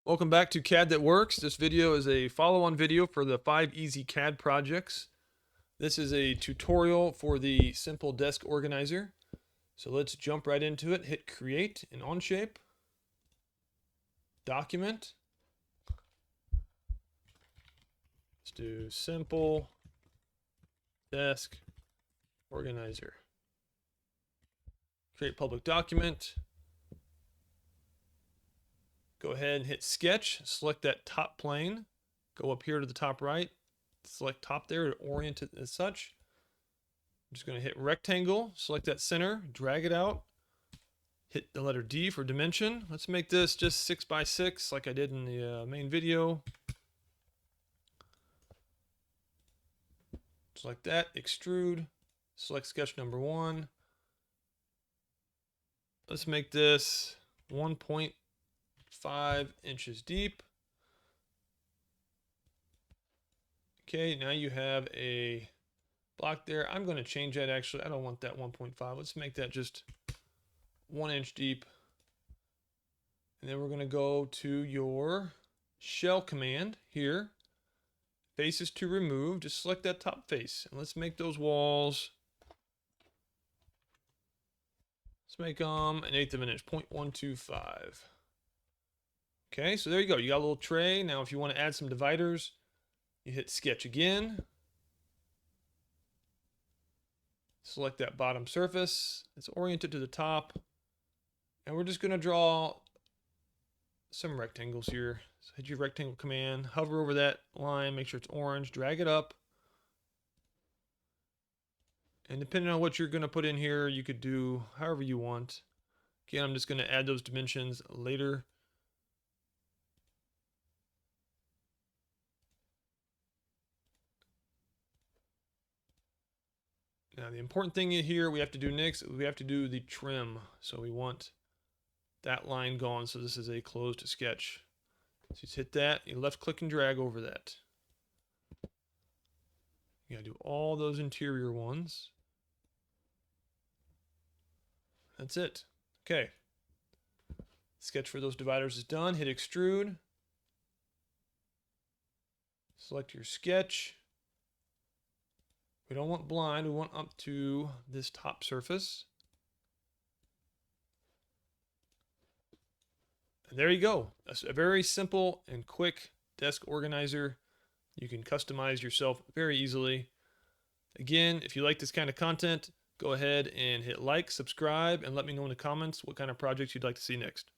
Welcome back to CAD That Works. This video is a follow-on video for the 5 easy CAD projects. This is a tutorial for the simple desk organizer. So let's jump right into it. Hit create in Onshape. Document. Let's do simple desk organizer. Create public document. Go ahead and hit sketch, select that top plane, go up here to the top right, select top there to orient it as such. I'm just going to hit rectangle, select that center, drag it out, hit the letter D for dimension. Let's make this just 6 by 6 like I did in the main video. Select that, extrude, select sketch number 1. Let's make this 1.5 inches deep. Okay, now you have a block there. I'm going to change that actually. I don't want that 1.5. Let's make that just 1 inch deep. And then we're going to go to your shell command here. Faces to remove. Just select that top face. And let's make those walls. Let's make them 1/8 of an inch, 0.125. Okay, so there you go. You got a little tray. Now if you want to add some dividers, you hit sketch again. Select that bottom surface. It's oriented to the top. And we're just going to draw some rectangles here. So hit your rectangle command, hover over that line, make sure it's orange, drag it up. And depending on what you're going to put in here, you could do however you want. Again, I'm just going to add those dimensions later. Now the important thing here we have to do next, we have to do the trim. So we want that line gone. So this is a closed sketch. So just hit that, you left click and drag over that. You gotta do all those interior ones. That's it. Okay. Sketch for those dividers is done. Hit extrude. Select your sketch. We don't want blind, we want up to this top surface. And there you go. That's a very simple and quick desk organizer. You can customize yourself very easily. Again, if you like this kind of content, go ahead and hit like, subscribe, and let me know in the comments what kind of projects you'd like to see next.